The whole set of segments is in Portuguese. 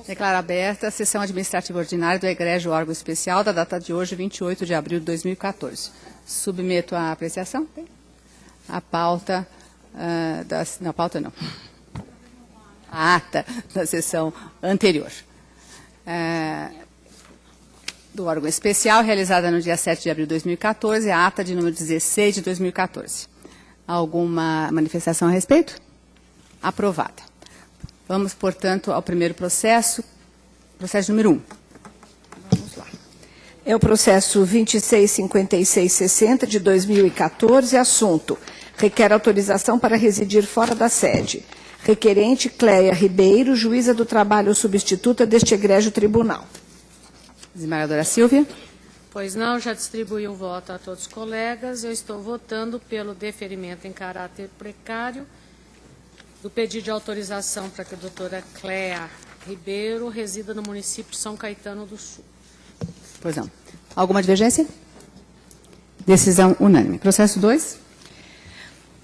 Declaro aberta a sessão administrativa ordinária do egrégio órgão especial da data de hoje, 28 de abril de 2014. Submeto à apreciação a pauta não, pauta não. A ata da sessão anterior. Do órgão especial, realizada no dia 7 de abril de 2014, a ata de número 16 de 2014. Alguma manifestação a respeito? Aprovada. Vamos, portanto, ao primeiro processo, processo número 1. Vamos lá. É o processo 265660 de 2014, assunto: requer autorização para residir fora da sede. Requerente Cléia Ribeiro, juíza do trabalho substituta deste egrégio tribunal. Desembargadora Silvia. Pois não, já distribuí o voto a todos os colegas. Eu estou votando pelo deferimento em caráter precário do pedido de autorização para que a doutora Cléia Ribeiro resida no município de São Caetano do Sul. Pois não. Alguma divergência? Decisão unânime. Processo 2.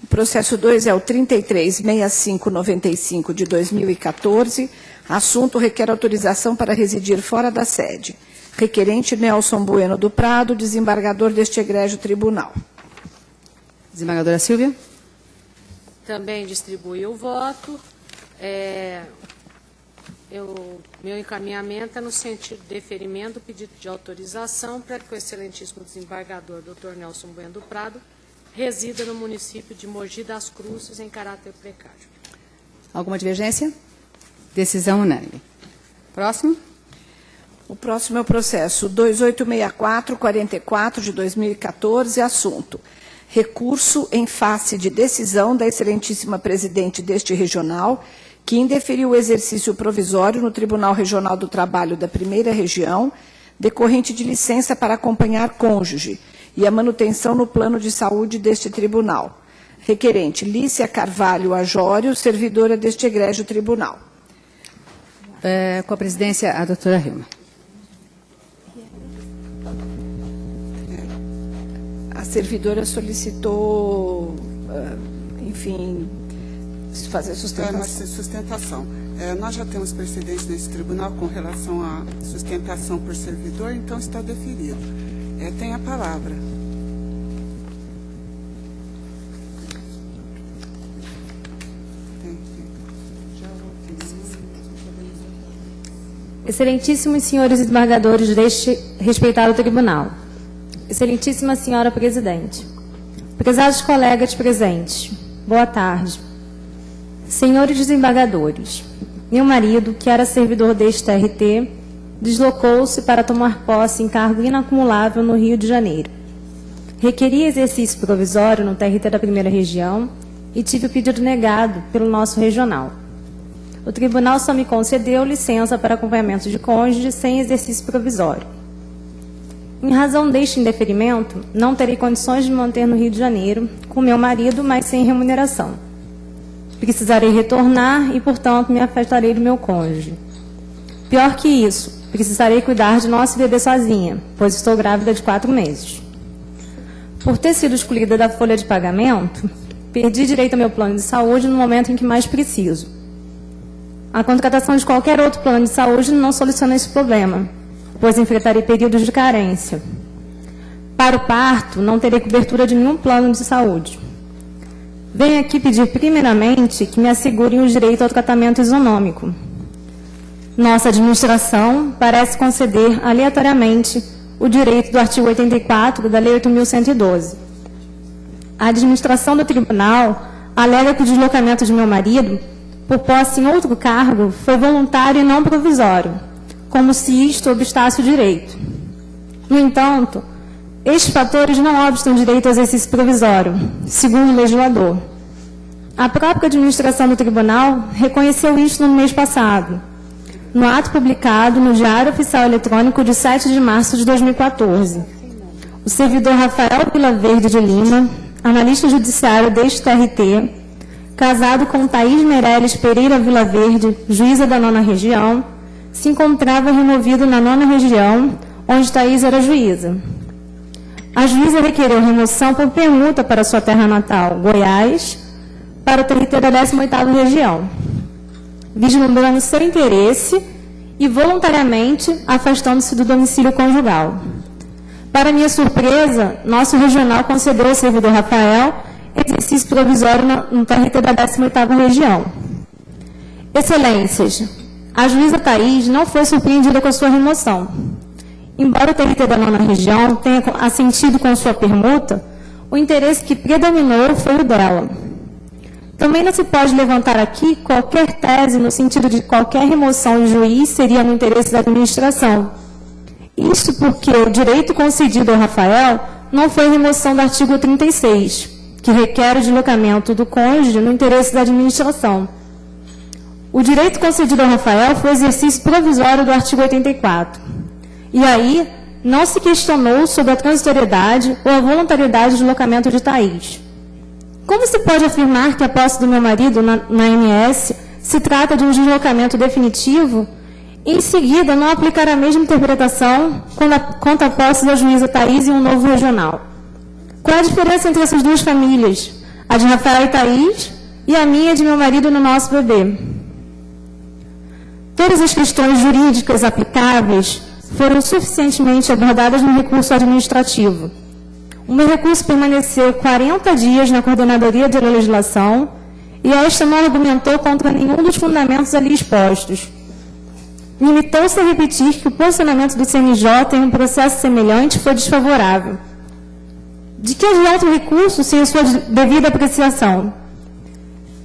O processo 2 é o 336595 de 2014. Assunto: requer autorização para residir fora da sede. Requerente Nelson Bueno do Prado, desembargador deste egrégio tribunal. Desembargadora Silvia. Também distribuí o voto. Meu encaminhamento é no sentido de deferimento do pedido de autorização para que o excelentíssimo desembargador, doutor Nelson Bueno do Prado, resida no município de Mogi das Cruzes em caráter precário. Alguma divergência? Decisão unânime. Próximo. O próximo é o processo 286444 de 2014, assunto: recurso em face de decisão da excelentíssima presidente deste regional, que indeferiu o exercício provisório no Tribunal Regional do Trabalho da Primeira Região, decorrente de licença para acompanhar cônjuge e a manutenção no plano de saúde deste tribunal. Requerente Lícia Carvalho Ajório, servidora deste egrégio tribunal. Com a presidência, a doutora Hilma. A servidora solicitou, enfim, fazer sustentação. Nós já temos precedentes nesse tribunal com relação à sustentação por servidor, então está deferido. Tem a palavra. Excelentíssimos senhores desembargadores deste respeitado tribunal. Excelentíssima senhora presidente. Prezados colegas presentes. Boa tarde. Senhores desembargadores, meu marido, que era servidor deste TRT, deslocou-se para tomar posse em cargo inacumulável no Rio de Janeiro. Requeri exercício provisório no TRT da Primeira Região e tive o pedido negado pelo nosso regional. O tribunal só me concedeu licença para acompanhamento de cônjuge sem exercício provisório. Em razão deste indeferimento, não terei condições de me manter no Rio de Janeiro com meu marido, mas sem remuneração. Precisarei retornar e, portanto, me afastarei do meu cônjuge. Pior que isso, precisarei cuidar de nosso bebê sozinha, pois estou grávida de 4 meses. Por ter sido excluída da folha de pagamento, perdi direito ao meu plano de saúde no momento em que mais preciso. A contratação de qualquer outro plano de saúde não soluciona esse problema, pois enfrentarei períodos de carência. Para o parto, não terei cobertura de nenhum plano de saúde. Venho aqui pedir primeiramente que me assegurem o direito ao tratamento isonômico. Nossa administração parece conceder aleatoriamente o direito do artigo 84 da Lei 8.112. A administração do tribunal alega que o deslocamento de meu marido, por posse em outro cargo, foi voluntário e não provisório, como se isto obstasse o direito. No entanto, estes fatores não obstam o direito ao exercício provisório, segundo o legislador. A própria administração do tribunal reconheceu isto no mês passado, no ato publicado no Diário Oficial Eletrônico de 7 de março de 2014. O servidor Rafael Vilaverde de Lima, analista judiciário deste TRT, casado com Thaís Meirelles Pereira Vilaverde, juíza da 9ª Região, se encontrava removido na 9ª Região, onde Thaís era juíza. A juíza requereu remoção por permuta para sua terra natal, Goiás, para o TRT da 18ª Região. vislumbrando seu interesse e voluntariamente afastando-se do domicílio conjugal. Para minha surpresa, nosso regional concedeu ao servidor Rafael exercício provisório no TRT da 18ª Região. Excelências, a juíza Thaís não foi surpreendida com a sua remoção. Embora o TRT da 9ª Região tenha assentido com sua permuta, o interesse que predominou foi o dela. Também não se pode levantar aqui qualquer tese no sentido de qualquer remoção do juiz seria no interesse da administração. Isso porque o direito concedido ao Rafael não foi remoção do artigo 36, que requer o deslocamento do cônjuge no interesse da administração. O direito concedido ao Rafael foi o exercício provisório do artigo 84. E aí, não se questionou sobre a transitoriedade ou a voluntariedade do deslocamento de Thaís. Como se pode afirmar que a posse do meu marido na MS se trata de um deslocamento definitivo e, em seguida, não aplicar a mesma interpretação quanto à posse da juíza Thaís em um novo regional? Qual é a diferença entre essas duas famílias, a de Rafael e Thaís e a minha de meu marido no nosso bebê? Todas as questões jurídicas aplicáveis foram suficientemente abordadas no recurso administrativo. O meu recurso permaneceu 40 dias na Coordenadoria de Legislação e esta não argumentou contra nenhum dos fundamentos ali expostos. Limitou-se a repetir que o posicionamento do CNJ em um processo semelhante foi desfavorável. De que adianta o recurso sem a sua devida apreciação?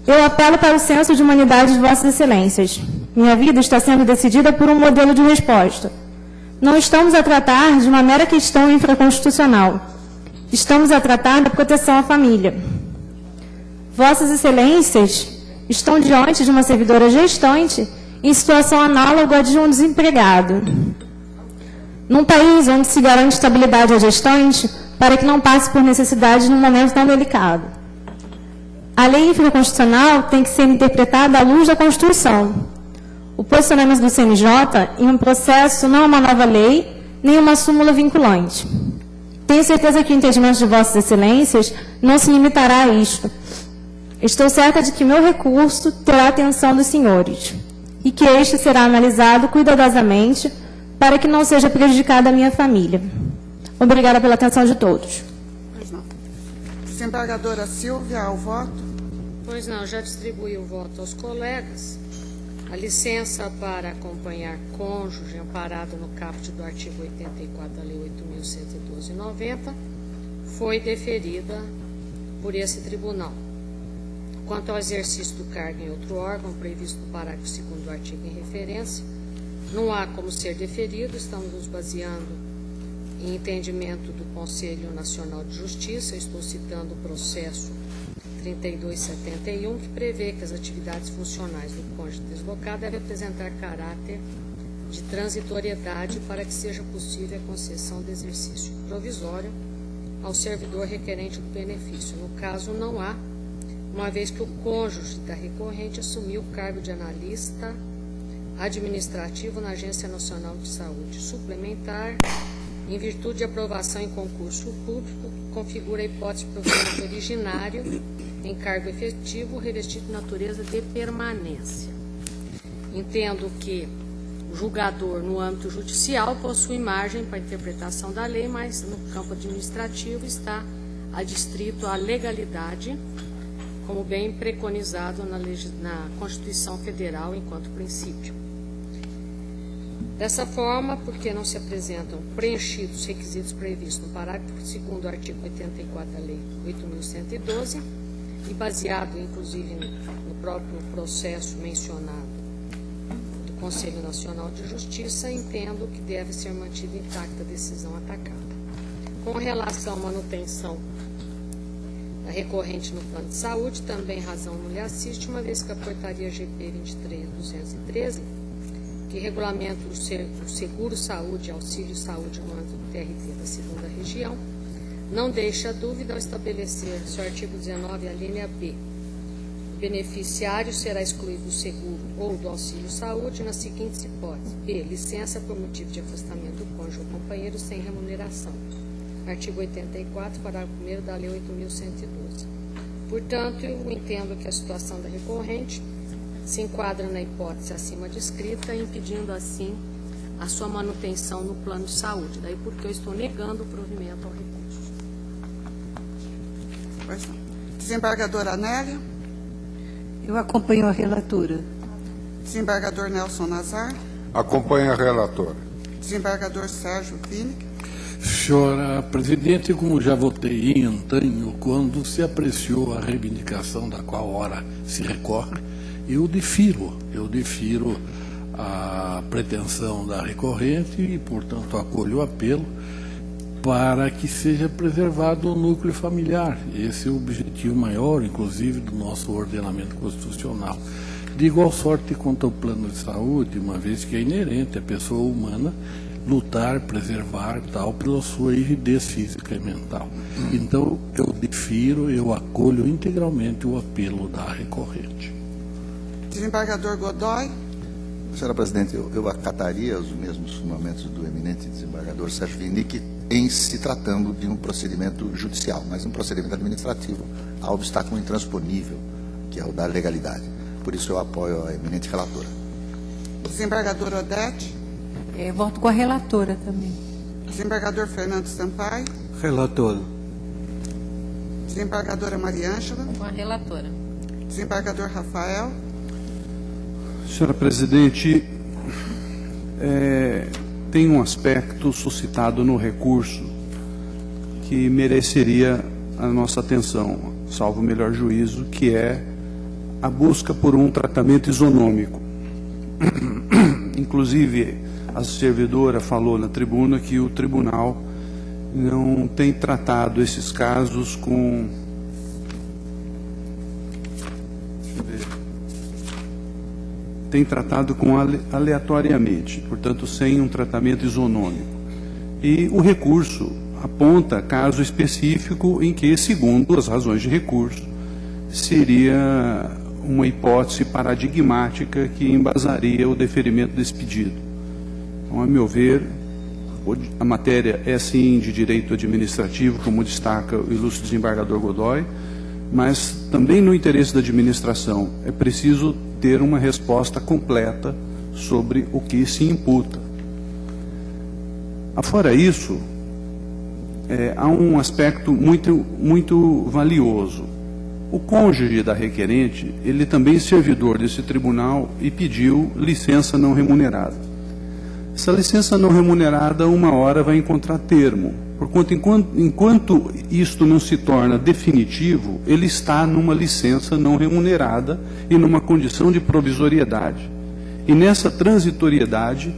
Eu apelo para o senso de humanidade de Vossas Excelências. Minha vida está sendo decidida por um modelo de resposta. Não estamos a tratar de uma mera questão infraconstitucional. Estamos a tratar da proteção à família. Vossas Excelências estão diante de uma servidora gestante em situação análoga à de um desempregado. Num país onde se garante estabilidade à gestante para que não passe por necessidade num momento tão delicado. A lei infraconstitucional tem que ser interpretada à luz da Constituição. O posicionamento do CNJ em um processo não é uma nova lei, nem uma súmula vinculante. Tenho certeza que o entendimento de Vossas Excelências não se limitará a isto. Estou certa de que meu recurso terá a atenção dos senhores e que este será analisado cuidadosamente para que não seja prejudicada a minha família. Obrigada pela atenção de todos. Pois não. Desembargadora Silvia, ao voto. Pois não, já distribuí o voto aos colegas. A licença para acompanhar cônjuge amparado no caput do artigo 84 da Lei 8.112/90 foi deferida por esse tribunal. Quanto ao exercício do cargo em outro órgão previsto no parágrafo 2º do artigo em referência, não há como ser deferido, estamos nos baseando em entendimento do Conselho Nacional de Justiça. Eu estou citando o processo 3271, que prevê que as atividades funcionais do cônjuge deslocado devem apresentar caráter de transitoriedade para que seja possível a concessão do exercício provisório ao servidor requerente do benefício. No caso, não há, uma vez que o cônjuge da recorrente assumiu o cargo de analista administrativo na Agência Nacional de Saúde Suplementar, em virtude de aprovação em concurso público, que configura a hipótese de provimento originário em cargo efetivo revestido de natureza de permanência. Entendo que o julgador, no âmbito judicial, possui margem para a interpretação da lei, mas no campo administrativo está adstrito à legalidade, como bem preconizado na Constituição Federal enquanto princípio. Dessa forma, porque não se apresentam preenchidos os requisitos previstos no parágrafo 2º do artigo 84 da Lei 8.112, e baseado, inclusive, no próprio processo mencionado do Conselho Nacional de Justiça, entendo que deve ser mantida intacta a decisão atacada. Com relação à manutenção da recorrente no plano de saúde, também razão não lhe assiste, uma vez que a portaria GP 23.213, que regulamenta o seguro-saúde e auxílio-saúde no âmbito do TRT da 2ª Região, não deixa dúvida ao estabelecer, seu artigo 19, a linha B, o beneficiário será excluído do seguro ou do auxílio-saúde nas seguintes hipóteses. B, licença por motivo de afastamento do cônjuge ou companheiro sem remuneração. Artigo 84, parágrafo 1º da Lei 8.112. Portanto, eu entendo que a situação da recorrente se enquadra na hipótese acima descrita, impedindo assim a sua manutenção no plano de saúde. Daí porque eu estou negando o provimento ao recurso. Pois não. Desembargadora Anélia. Eu acompanho a relatora. Desembargador Nelson Nazar. Acompanho a relatora. Desembargador Sérgio Wienig. Senhora Presidente, como já votei em antanho, quando se apreciou a reivindicação da qual ora se recorre, eu difiro a pretensão da recorrente e, portanto, acolho o apelo para que seja preservado o núcleo familiar. Esse é o objetivo maior, inclusive, do nosso ordenamento constitucional. De igual sorte quanto ao plano de saúde, uma vez que é inerente à pessoa humana lutar, preservar, tal, pela sua rigidez física e mental. Então, eu difiro, eu acolho integralmente o apelo da recorrente. Desembargador Godoy. Senhora Presidente, eu acataria os mesmos fundamentos do eminente desembargador Sérgio Wienig em se tratando de um procedimento judicial, mas um procedimento administrativo. Há obstáculo intransponível, que é o da legalidade. Por isso eu apoio a eminente relatora. Desembargador Odete. Voto com a relatora também. Desembargador Fernando Sampaio. Relatora. Desembargadora Maria Ângela. Com a relatora. Desembargador Rafael. Senhora Presidente, tem um aspecto suscitado no recurso que mereceria a nossa atenção, salvo o melhor juízo, que é a busca por um tratamento isonômico. Inclusive, a servidora falou na tribuna que o tribunal não tem tratado esses casos com... tem tratado com aleatoriamente, portanto, sem um tratamento isonômico. E o recurso aponta caso específico em que, segundo as razões de recurso, seria uma hipótese paradigmática que embasaria o deferimento desse pedido. Então, a meu ver, a matéria é sim de direito administrativo, como destaca o ilustre desembargador Godoy, mas também no interesse da administração é preciso ter uma resposta completa sobre o que se imputa. Afora isso, há um aspecto muito valioso. O cônjuge da requerente, ele também é servidor desse tribunal e pediu licença não remunerada. Essa licença não remunerada, uma hora vai encontrar termo. Porquanto, enquanto isto não se torna definitivo, ele está numa licença não remunerada e numa condição de provisoriedade. E nessa transitoriedade,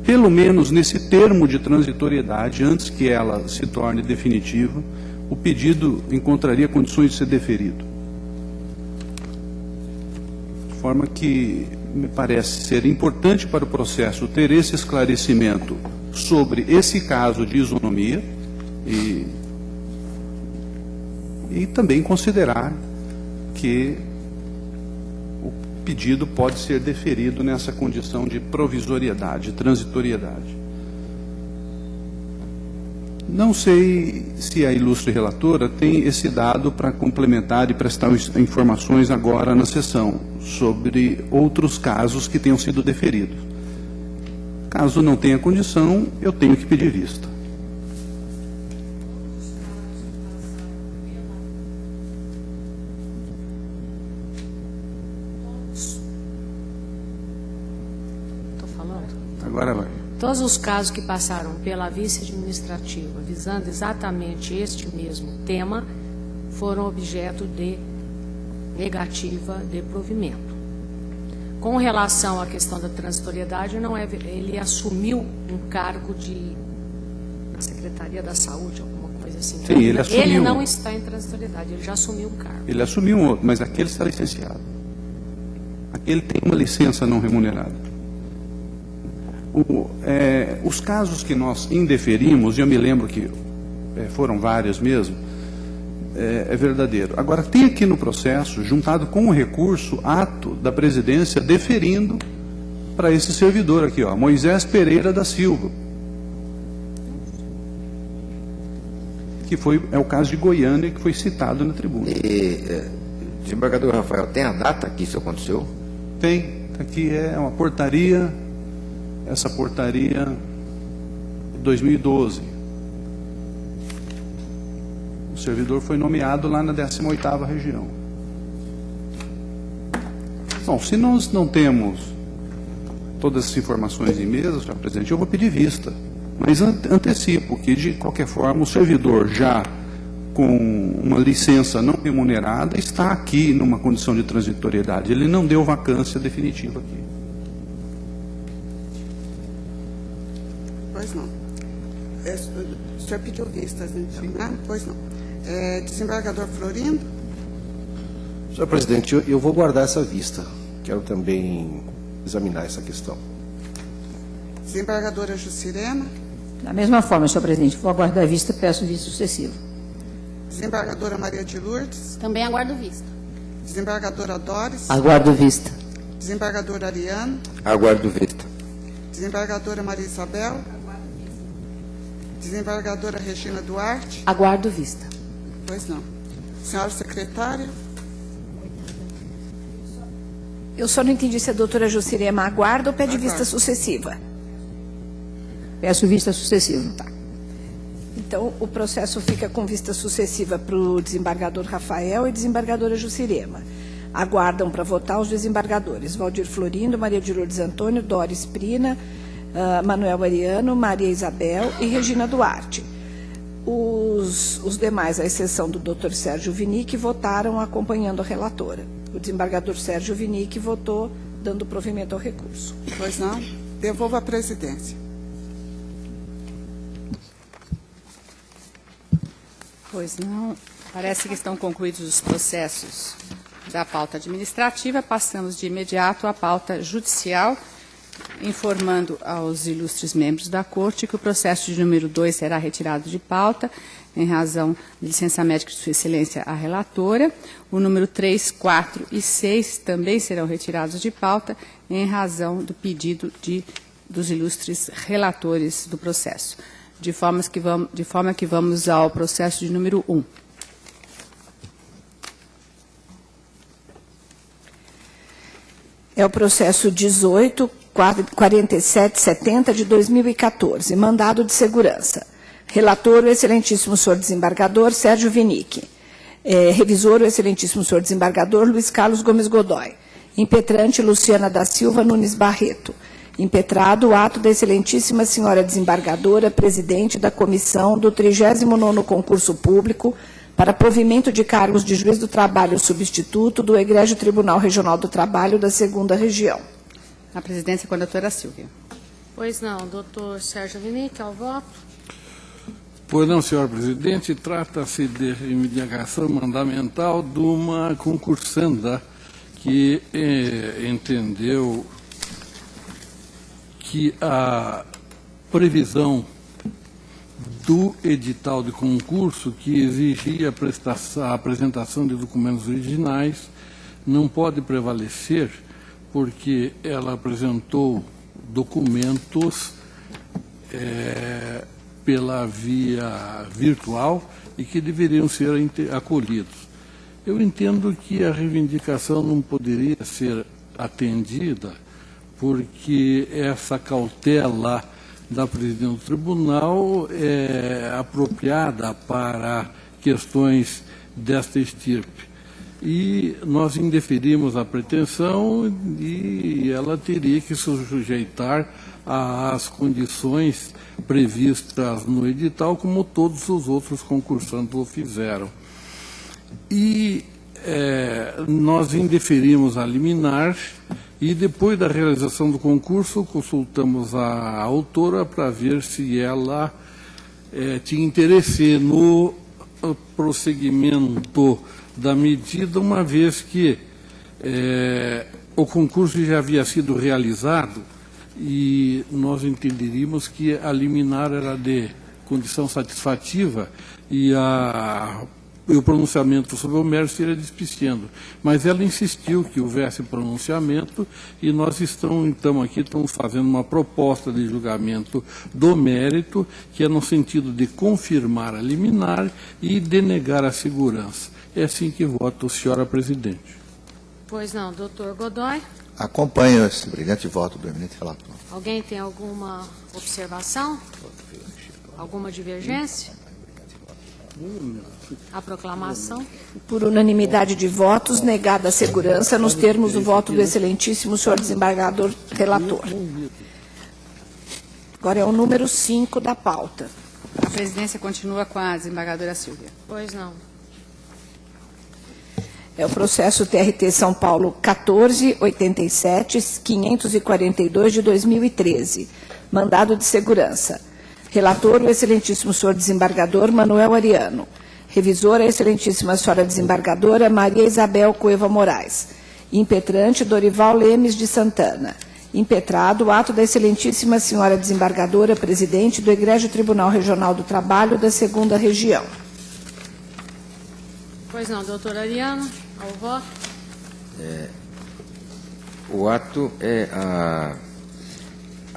pelo menos nesse termo de transitoriedade, antes que ela se torne definitiva, o pedido encontraria condições de ser deferido. De forma que me parece ser importante para o processo ter esse esclarecimento sobre esse caso de isonomia e também considerar que o pedido pode ser deferido nessa condição de provisoriedade, transitoriedade. Não sei se a ilustre relatora tem esse dado para complementar e prestar informações agora na sessão sobre outros casos que tenham sido deferidos. Caso não tenha condição, eu tenho que pedir vista. Estou falando? Agora vai. Todos os casos que passaram pela vice-administrativa, visando exatamente este mesmo tema, foram objeto de negativa de provimento. Com relação à questão da transitoriedade, ele assumiu um cargo na Secretaria da Saúde, alguma coisa assim. Sim, ele assumiu. Ele não está em transitoriedade, ele já assumiu um cargo. Ele assumiu um outro, mas aquele está licenciado. Aquele tem uma licença não remunerada. Os casos que nós indeferimos, eu me lembro que foram vários mesmo, é verdadeiro. Agora, tem aqui no processo, juntado com o recurso, ato da presidência deferindo para esse servidor aqui, ó, Moisés Pereira da Silva, que é o caso de Goiânia, que foi citado na tribuna. Desembargador Rafael, tem a data que isso aconteceu? Tem, aqui é uma portaria, essa portaria de 2012. O servidor foi nomeado lá na 18ª região. Bom, se nós não temos todas as informações em mesa, senhor presidente, eu vou pedir vista. Mas antecipo que, de qualquer forma, o servidor já com uma licença não remunerada está aqui numa condição de transitoriedade. Ele não deu vacância definitiva aqui. Pois não. O senhor pediu vistas, então, né? Pois não. Desembargador Florindo. Senhor presidente, eu vou guardar essa vista. Quero também examinar essa questão. Desembargadora Jucirena. Da mesma forma, senhor presidente, vou aguardar a vista e peço vista sucessiva. Desembargadora Maria de Lourdes. Também aguardo vista. Desembargadora Doris. Aguardo vista. Desembargador Ariano. Aguardo vista. Desembargadora Maria Isabel. Desembargadora Regina Duarte. Aguardo vista. Pois não. Senhora secretária. Eu só não entendi se a doutora Jucirema aguarda ou pede vista sucessiva. Peço vista sucessiva. Tá. Então, o processo fica com vista sucessiva para o desembargador Rafael e desembargadora Jucirema. Aguardam para votar os desembargadores Valdir Florindo, Maria de Lourdes Antônio, Doris Prina, Manuel Ariano, Maria Isabel e Regina Duarte. Os demais, à exceção do doutor Sérgio Vinick, votaram acompanhando a relatora. O desembargador Sérgio Vinick votou dando provimento ao recurso. Pois não. Devolvo à presidência. Pois não. Parece que estão concluídos os processos da pauta administrativa. Passamos de imediato à pauta judicial, informando aos ilustres membros da Corte que o processo de número 2 será retirado de pauta, em razão de licença médica de Sua Excelência a relatora. O número 3, 4 e 6 também serão retirados de pauta, em razão do pedido dos ilustres relatores do processo. De forma que vamos ao processo de número 1. É o processo 18.4770 de 2014, mandado de segurança. Relator, o excelentíssimo senhor desembargador Sérgio Vinick. Revisor, o excelentíssimo senhor desembargador Luiz Carlos Gomes Godoy. Impetrante, Luciana da Silva Nunes Barreto. Impetrado o ato da excelentíssima senhora desembargadora, presidente da comissão do 39º concurso público para provimento de cargos de juiz do trabalho substituto do Egrégio Tribunal Regional do Trabalho da 2ª Região. A presidência com a doutora Silvia. Pois não, doutor Sérgio Vinick, ao voto. Pois não, senhor presidente, trata-se de reivindicação mandamental de uma concursanda que entendeu que a previsão do edital de concurso, que exigia a apresentação de documentos originais, não pode prevalecer, porque ela apresentou documentos pela via virtual e que deveriam ser acolhidos. Eu entendo que a reivindicação não poderia ser atendida, porque essa cautela da presidente do tribunal é apropriada para questões desta estirpe. E nós indeferimos a pretensão e ela teria que se sujeitar às condições previstas no edital, como todos os outros concursantes o fizeram. E nós indeferimos a liminar e, depois da realização do concurso, consultamos a autora para ver se ela tinha interesse no prosseguimento da medida, uma vez que o concurso já havia sido realizado e nós entenderíamos que a liminar era de condição satisfativa e o pronunciamento sobre o mérito seria despiciando. Mas ela insistiu que houvesse pronunciamento e nós estamos fazendo uma proposta de julgamento do mérito, que é no sentido de confirmar a liminar e denegar a segurança. É assim que voto, senhora presidente. Pois não, doutor Godoy. Acompanho esse brilhante voto do eminente relator. Alguém tem alguma observação? Alguma divergência? A proclamação. Por unanimidade de votos, negada a segurança nos termos do voto do excelentíssimo senhor desembargador relator. Agora é o número 5 da pauta. A presidência continua com a desembargadora Silvia. Pois não. É o processo TRT São Paulo 1487-542 de 2013. Mandado de segurança. Relator, o excelentíssimo senhor desembargador Manuel Ariano. Revisora, a excelentíssima senhora desembargadora Maria Isabel Cueva Moraes. Impetrante, Dorival Lemes de Santana. Impetrado, o ato da excelentíssima senhora desembargadora, presidente do Egrégio Tribunal Regional do Trabalho da 2ª Região. Pois não, doutor Ariano, ao voto. O ato é a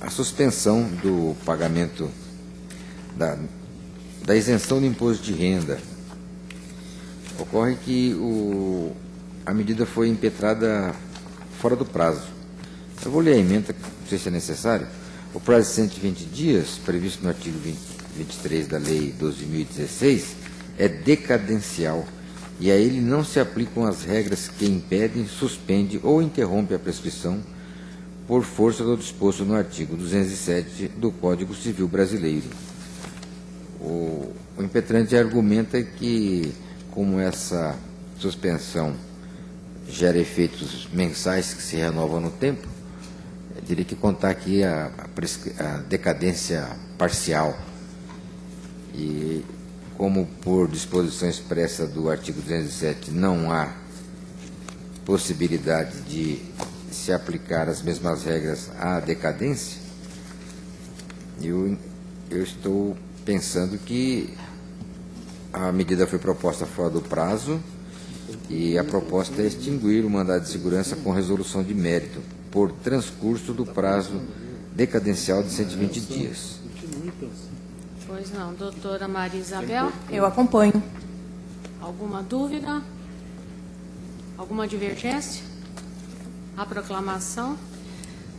suspensão do pagamento da isenção do imposto de renda. Ocorre que a medida foi impetrada fora do prazo. Eu vou ler a emenda, não sei se é necessário. O prazo de 120 dias, previsto no artigo 23 da Lei 12.016, é decadencial, e a ele não se aplicam as regras que impedem, suspendem ou interrompem a prescrição por força do disposto no artigo 207 do Código Civil Brasileiro. O impetrante argumenta que, como essa suspensão gera efeitos mensais que se renovam no tempo, teria que contar aqui a decadência parcial. E, como por disposição expressa do artigo 207 não há possibilidade de se aplicar as mesmas regras à decadência, eu estou pensando que a medida foi proposta fora do prazo e a proposta é extinguir o mandado de segurança com resolução de mérito por transcurso do prazo decadencial de 120 dias. Pois não, doutora Maria Isabel. Eu acompanho. Alguma dúvida? Alguma divergência? A proclamação.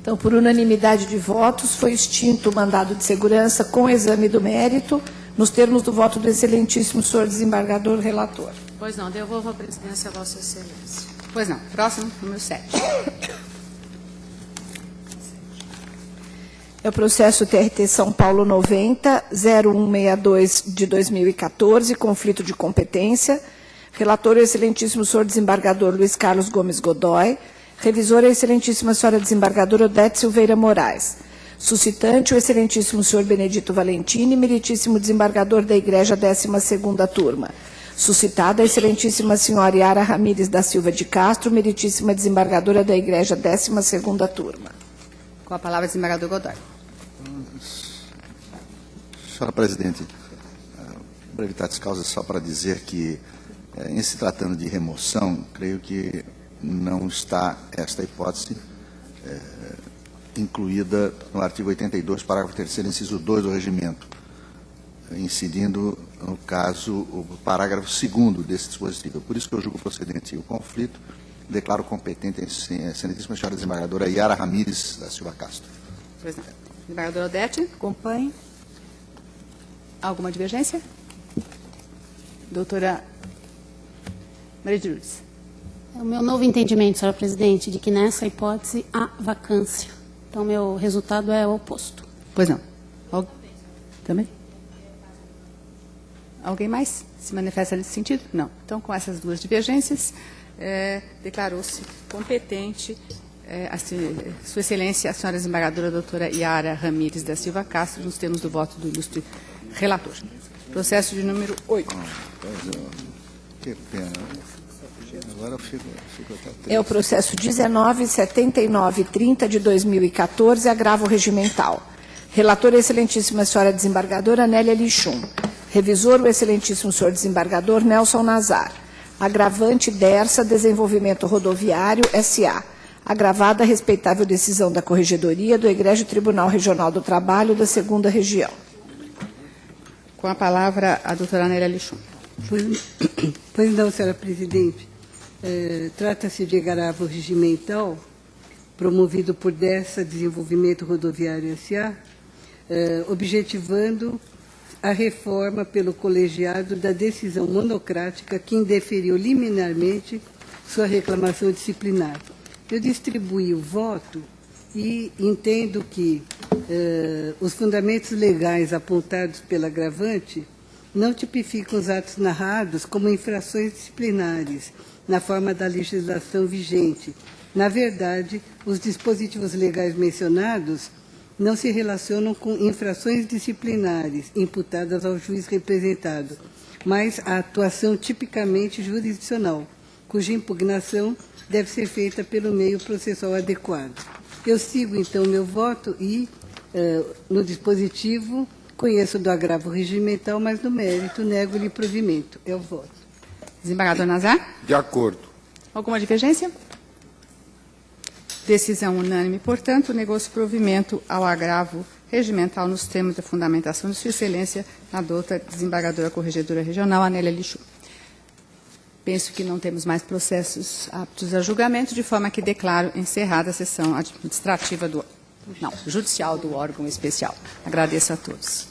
Então, por unanimidade de votos, foi extinto o mandado de segurança com exame do mérito, nos termos do voto do excelentíssimo senhor desembargador relator. Pois não, devolvo a presidência a Vossa Excelência. Pois não. Próximo, número 7. É o processo TRT São Paulo 90-0162 de 2014, conflito de competência. Relator, o excelentíssimo senhor desembargador Luiz Carlos Gomes Godoy. Revisora, a excelentíssima senhora desembargadora Odete Silveira Moraes. Suscitante, o excelentíssimo senhor Benedito Valentini, meritíssimo desembargador da Igreja 12ª Turma. Suscitada, a excelentíssima senhora Yara Ramires da Silva de Castro, meritíssima desembargadora da Igreja 12ª Turma. Com a palavra, desembargador Godoy. Senhora presidente, brevidade causa só para dizer que, em se tratando de remoção, creio que não está esta hipótese incluída no artigo 82, parágrafo 3º, inciso 2 do regimento, incidindo, no caso, o parágrafo 2º desse dispositivo. Por isso que eu julgo procedente o conflito, declaro competente a excelentíssima senhora desembargadora Yara Ramires da Silva Castro. Pois não. Desembargadora Odete. Acompanhe. Alguma divergência? Doutora Maria de Lourdes. É o meu novo entendimento, senhora presidente, de que nessa hipótese há vacância. Então, meu resultado é o oposto. Pois não. Também? Alguém mais se manifesta nesse sentido? Não. Então, com essas duas divergências, declarou-se competente Sua Excelência, a senhora desembargadora doutora Yara Ramires da Silva Castro, nos termos do voto do ilustre relator. Processo de número 8. Que pena. Agora eu fico até triste. É o processo 197930 de 2014, agravo regimental. Relator, a excelentíssima senhora desembargadora Nélia Lichum. Revisor, o excelentíssimo senhor desembargador Nelson Nazar. Agravante DERSA, Desenvolvimento Rodoviário, S.A. Agravada a respeitável decisão da Corregedoria do Egrégio Tribunal Regional do Trabalho da 2ª Região. Com a palavra, a doutora Nélia Lichum. Pois não, senhora presidente. Trata-se de agravo regimental promovido por DESA Desenvolvimento Rodoviário S.A., objetivando a reforma pelo colegiado da decisão monocrática que indeferiu liminarmente sua reclamação disciplinar. Eu distribuí o voto e entendo que os fundamentos legais apontados pela agravante não tipificam os atos narrados como infrações disciplinares, na forma da legislação vigente. Na verdade, os dispositivos legais mencionados não se relacionam com infrações disciplinares imputadas ao juiz representado, mas a atuação tipicamente jurisdicional, cuja impugnação deve ser feita pelo meio processual adequado. Eu sigo, então, meu voto e, no dispositivo, conheço do agravo regimental, mas no mérito nego-lhe provimento. É o voto. Desembargador Nazar? De acordo. Alguma divergência? Decisão unânime, portanto, negou-se provimento ao agravo regimental nos termos da fundamentação de Sua Excelência, na douta desembargadora Corregedora Regional, Anélia Lichu. Penso que não temos mais processos aptos a julgamento, de forma que declaro encerrada a sessão administrativa judicial do órgão especial. Agradeço a todos.